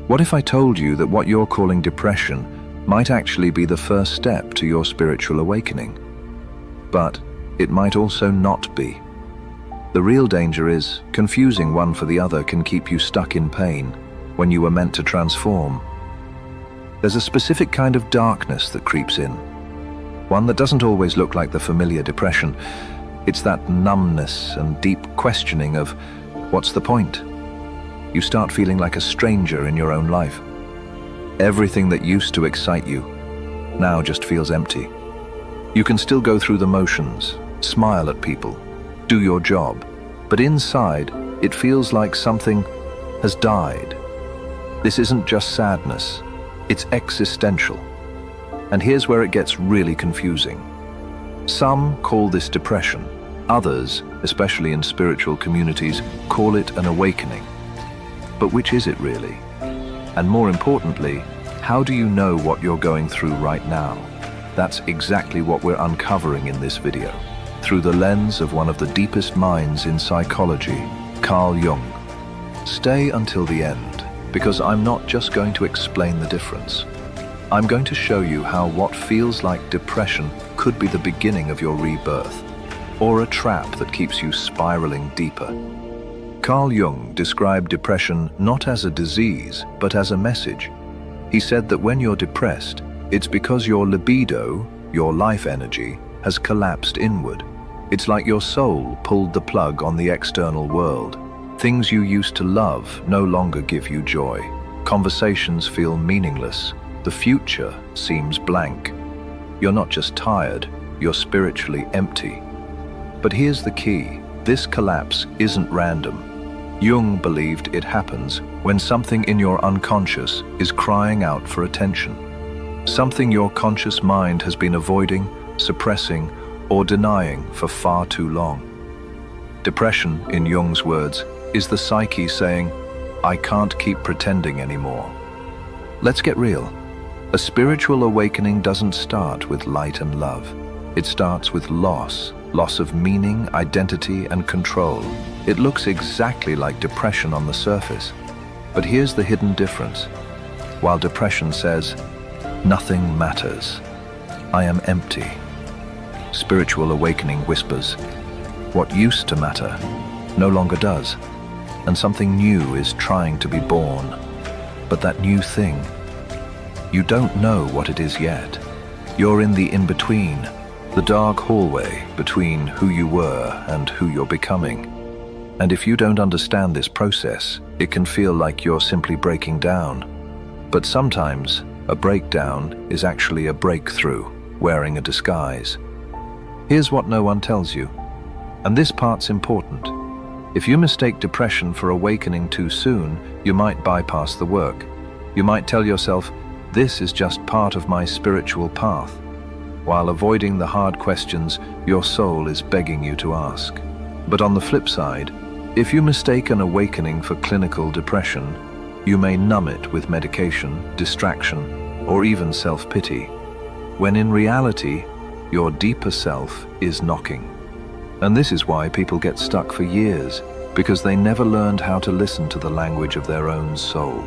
What if I told you that what you're calling depression might actually be the first step to your spiritual awakening? But it might also not be. The real danger is confusing one for the other can keep you stuck in pain when you were meant to transform. There's a specific kind of darkness that creeps in, one that doesn't always look like the familiar depression. It's that numbness and deep questioning of, what's the point? You start feeling like a stranger in your own life. Everything that used to excite you now just feels empty. You can still go through the motions, smile at people, do your job, but inside it feels like something has died. This isn't just sadness, it's existential. And here's where it gets really confusing. Some call this depression. Others, especially in spiritual communities, call it an awakening. But which is it really? And more importantly, how do you know what you're going through right now? That's exactly what we're uncovering in this video, through the lens of one of the deepest minds in psychology, Carl Jung. Stay until the end, because I'm not just going to explain the difference. I'm going to show you how what feels like depression could be the beginning of your rebirth, or a trap that keeps you spiraling deeper. Carl Jung described depression not as a disease, but as a message. He said that when you're depressed, it's because your libido, your life energy, has collapsed inward. It's like your soul pulled the plug on the external world. Things you used to love no longer give you joy. Conversations feel meaningless. The future seems blank. You're not just tired, you're spiritually empty. But here's the key. This collapse isn't random. Jung believed it happens when something in your unconscious is crying out for attention. Something your conscious mind has been avoiding, suppressing, or denying for far too long. Depression, in Jung's words, is the psyche saying, I can't keep pretending anymore. Let's get real. A spiritual awakening doesn't start with light and love. It starts with loss of meaning, identity, and control. It looks exactly like depression on the surface. But here's the hidden difference. While depression says, nothing matters, I am empty, spiritual awakening whispers, what used to matter no longer does, and something new is trying to be born. But that new thing, you don't know what it is yet. You're in the in-between, the dark hallway between who you were and who you're becoming. And if you don't understand this process, it can feel like you're simply breaking down. But sometimes, a breakdown is actually a breakthrough, wearing a disguise. Here's what no one tells you, and this part's important. If you mistake depression for awakening too soon, you might bypass the work. You might tell yourself, this is just part of my spiritual path, while avoiding the hard questions your soul is begging you to ask. But on the flip side, if you mistake an awakening for clinical depression, you may numb it with medication, distraction, or even self-pity, when in reality, your deeper self is knocking. And this is why people get stuck for years, because they never learned how to listen to the language of their own soul.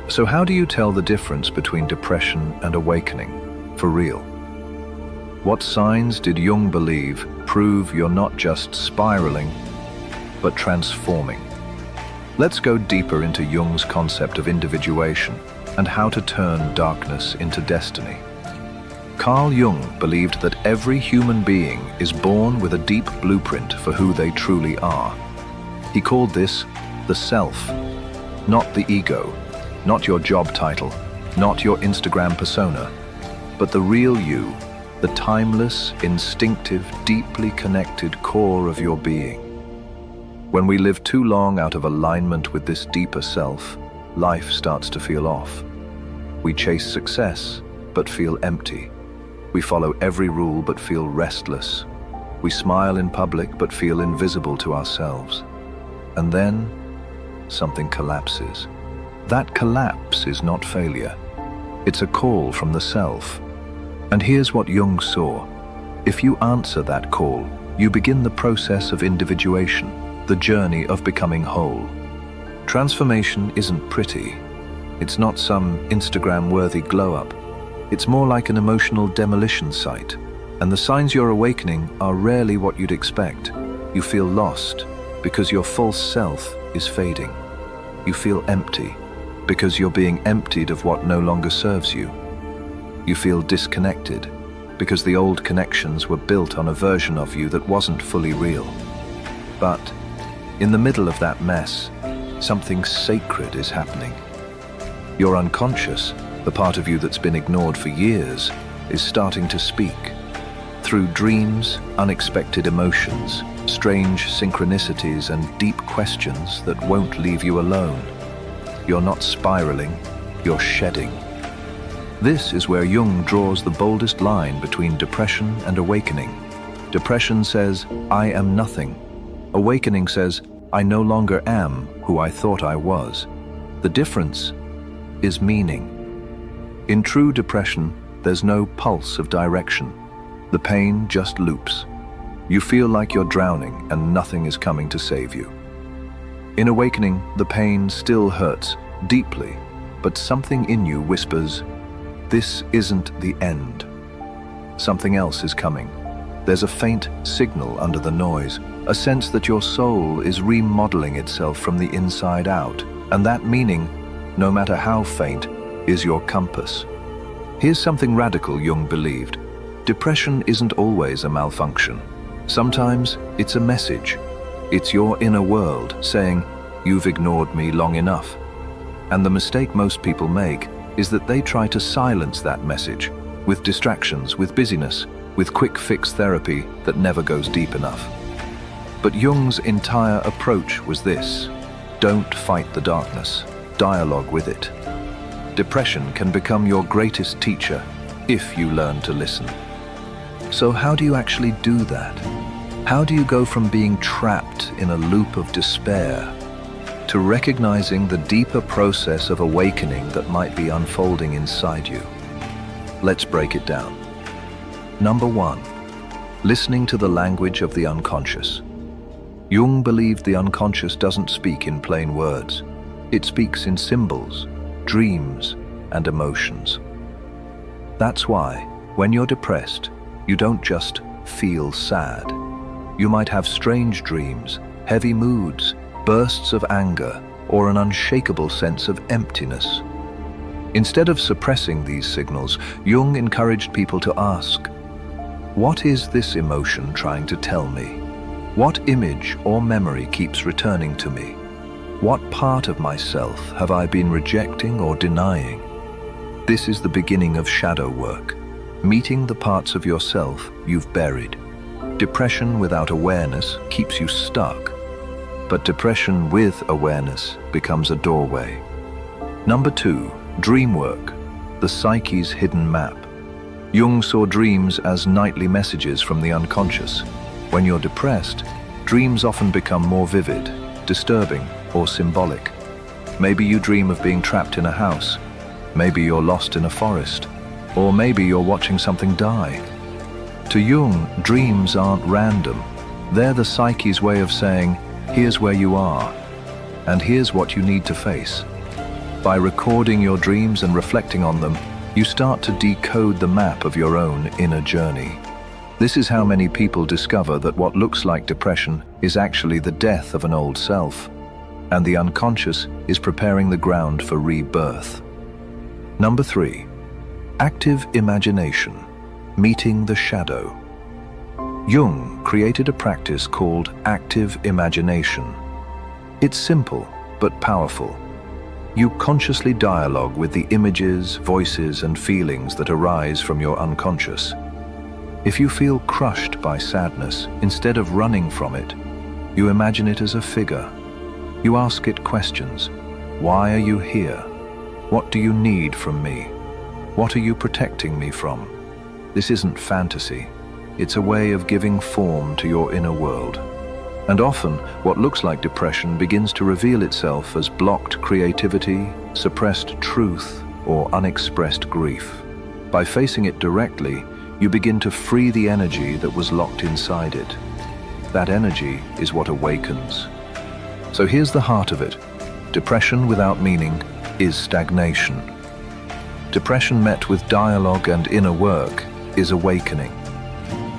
So how do you tell the difference between depression and awakening, for real? What signs did Jung believe prove you're not just spiraling, but transforming? Let's go deeper into Jung's concept of individuation and how to turn darkness into destiny. Carl Jung believed that every human being is born with a deep blueprint for who they truly are. He called this the self, not the ego, not your job title, not your Instagram persona, but the real you, the timeless, instinctive, deeply connected core of your being. When we live too long out of alignment with this deeper self, life starts to feel off. We chase success, but feel empty. We follow every rule, but feel restless. We smile in public, but feel invisible to ourselves. And then, something collapses. That collapse is not failure. It's a call from the self. And here's what Jung saw. If you answer that call, you begin the process of individuation, the journey of becoming whole. Transformation isn't pretty. It's not some Instagram-worthy glow-up. It's more like an emotional demolition site. And the signs you're awakening are rarely what you'd expect. You feel lost because your false self is fading. You feel empty because you're being emptied of what no longer serves you. You feel disconnected because the old connections were built on a version of you that wasn't fully real. But in the middle of that mess, something sacred is happening. Your unconscious, the part of you that's been ignored for years, is starting to speak. Through dreams, unexpected emotions, strange synchronicities, and deep questions that won't leave you alone. You're not spiraling, you're shedding. This is where Jung draws the boldest line between depression and awakening. Depression says, I am nothing. Awakening says, I no longer am who I thought I was. The difference is meaning. In true depression, there's no pulse of direction. The pain just loops. You feel like you're drowning and nothing is coming to save you. In awakening, the pain still hurts deeply, but something in you whispers, this isn't the end. Something else is coming. There's a faint signal under the noise, a sense that your soul is remodeling itself from the inside out, and that meaning, no matter how faint, is your compass. Here's something radical Jung believed. Depression isn't always a malfunction. Sometimes it's a message. It's your inner world saying, you've ignored me long enough. And the mistake most people make is that they try to silence that message with distractions, with busyness, with quick fix therapy that never goes deep enough. But Jung's entire approach was this: don't fight the darkness, dialogue with it. Depression can become your greatest teacher if you learn to listen. So how do you actually do that? How do you go from being trapped in a loop of despair to recognizing the deeper process of awakening that might be unfolding inside you? Let's break it down. Number 1, listening to the language of the unconscious. Jung believed the unconscious doesn't speak in plain words. It speaks in symbols, dreams, and emotions. That's why, when you're depressed, you don't just feel sad. You might have strange dreams, heavy moods, bursts of anger, or an unshakable sense of emptiness. Instead of suppressing these signals, Jung encouraged people to ask, what is this emotion trying to tell me? What image or memory keeps returning to me? What part of myself have I been rejecting or denying? This is the beginning of shadow work, meeting the parts of yourself you've buried. Depression without awareness keeps you stuck, but depression with awareness becomes a doorway. Number 2, dream work, the psyche's hidden map. Jung saw dreams as nightly messages from the unconscious. When you're depressed, dreams often become more vivid, disturbing, or symbolic. Maybe you dream of being trapped in a house. Maybe you're lost in a forest. Or maybe you're watching something die. To Jung, dreams aren't random. They're the psyche's way of saying, here's where you are, and here's what you need to face. By recording your dreams and reflecting on them, you start to decode the map of your own inner journey. This is how many people discover that what looks like depression is actually the death of an old self, and the unconscious is preparing the ground for rebirth. Number 3, active imagination, meeting the shadow. Jung created a practice called active imagination. It's simple but powerful. You consciously dialogue with the images, voices, and feelings that arise from your unconscious. If you feel crushed by sadness, instead of running from it, you imagine it as a figure. You ask it questions. Why are you here? What do you need from me? What are you protecting me from? This isn't fantasy. It's a way of giving form to your inner world. And often, what looks like depression begins to reveal itself as blocked creativity, suppressed truth, or unexpressed grief. By facing it directly, you begin to free the energy that was locked inside it. That energy is what awakens. So here's the heart of it. Depression without meaning, is stagnation. Depression met with dialogue and inner work is awakening.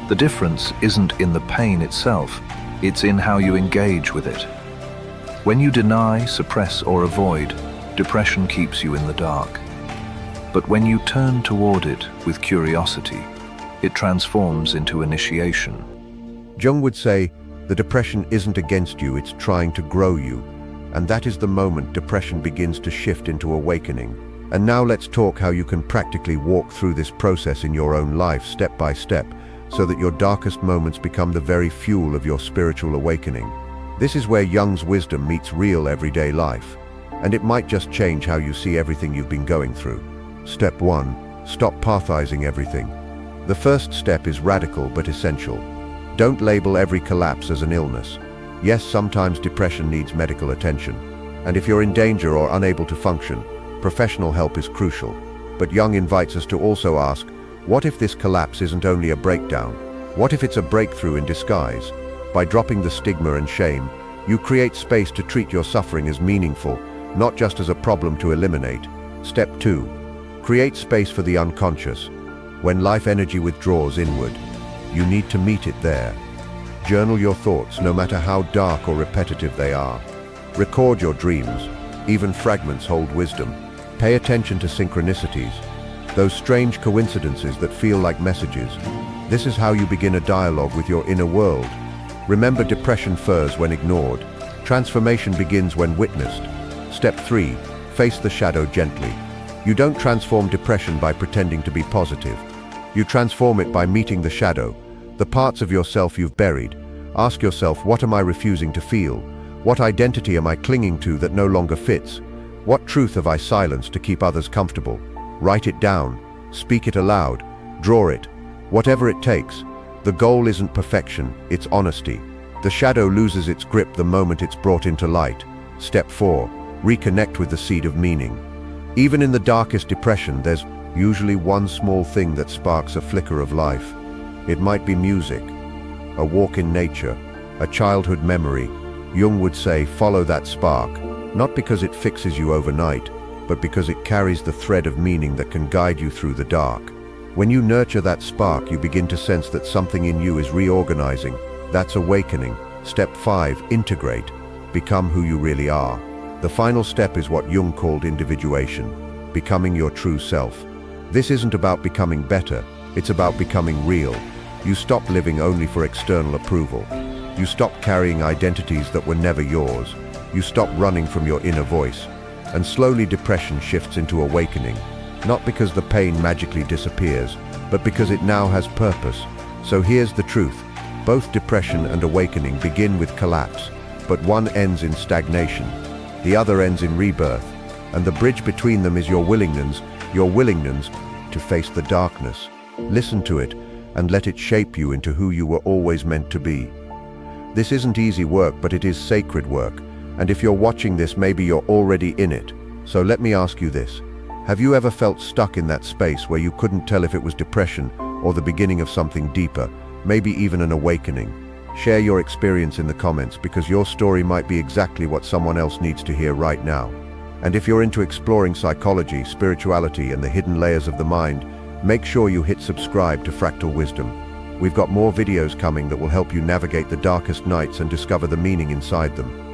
The difference isn't in the pain itself, it's in how you engage with it. When you deny, suppress, or avoid, depression keeps you in the dark. But when you turn toward it with curiosity, it transforms into initiation. Jung would say, the depression isn't against you, it's trying to grow you. And that is the moment depression begins to shift into awakening. And now let's talk how you can practically walk through this process in your own life, step by step, so that your darkest moments become the very fuel of your spiritual awakening. This is where Jung's wisdom meets real everyday life. And it might just change how you see everything you've been going through. Step 1. Stop pathizing everything. The first step is radical but essential. Don't label every collapse as an illness. Yes, sometimes depression needs medical attention. And if you're in danger or unable to function, professional help is crucial. But Jung invites us to also ask, what if this collapse isn't only a breakdown? What if it's a breakthrough in disguise? By dropping the stigma and shame, you create space to treat your suffering as meaningful, not just as a problem to eliminate. Step 2. Create space for the unconscious. When life energy withdraws inward, you need to meet it there. Journal your thoughts, no matter how dark or repetitive they are. Record your dreams. Even fragments hold wisdom. Pay attention to synchronicities, those strange coincidences that feel like messages. This is how you begin a dialogue with your inner world. Remember, depression furs when ignored. Transformation begins when witnessed. Step 3. Face the shadow gently. You don't transform depression by pretending to be positive. You transform it by meeting the shadow, the parts of yourself you've buried. Ask yourself, what am I refusing to feel? What identity am I clinging to that no longer fits? What truth have I silenced to keep others comfortable? Write it down, speak it aloud, draw it, whatever it takes. The goal isn't perfection, it's honesty. The shadow loses its grip the moment it's brought into light. Step 4. Reconnect with the seed of meaning. Even in the darkest depression, there's usually one small thing that sparks a flicker of life. It might be music, a walk in nature, a childhood memory. Jung would say, follow that spark, not because it fixes you overnight, but because it carries the thread of meaning that can guide you through the dark. When you nurture that spark, you begin to sense that something in you is reorganizing. That's awakening. Step 5. Integrate. Become who you really are. The final step is what Jung called individuation, becoming your true self. This isn't about becoming better, it's about becoming real. You stop living only for external approval. You stop carrying identities that were never yours. You stop running from your inner voice. And slowly depression shifts into awakening, not because the pain magically disappears, but because it now has purpose. So here's the truth. Both depression and awakening begin with collapse, but one ends in stagnation. The other ends in rebirth. And the bridge between them is your willingness to face the darkness. Listen to it and let it shape you into who you were always meant to be. This isn't easy work, but it is sacred work. And if you're watching this, maybe you're already in it. So let me ask you this. Have you ever felt stuck in that space where you couldn't tell if it was depression or the beginning of something deeper, maybe even an awakening? Share your experience in the comments, because your story might be exactly what someone else needs to hear right now. And if you're into exploring psychology, spirituality, and the hidden layers of the mind, make sure you hit subscribe to Fractal Wisdom. We've got more videos coming that will help you navigate the darkest nights and discover the meaning inside them.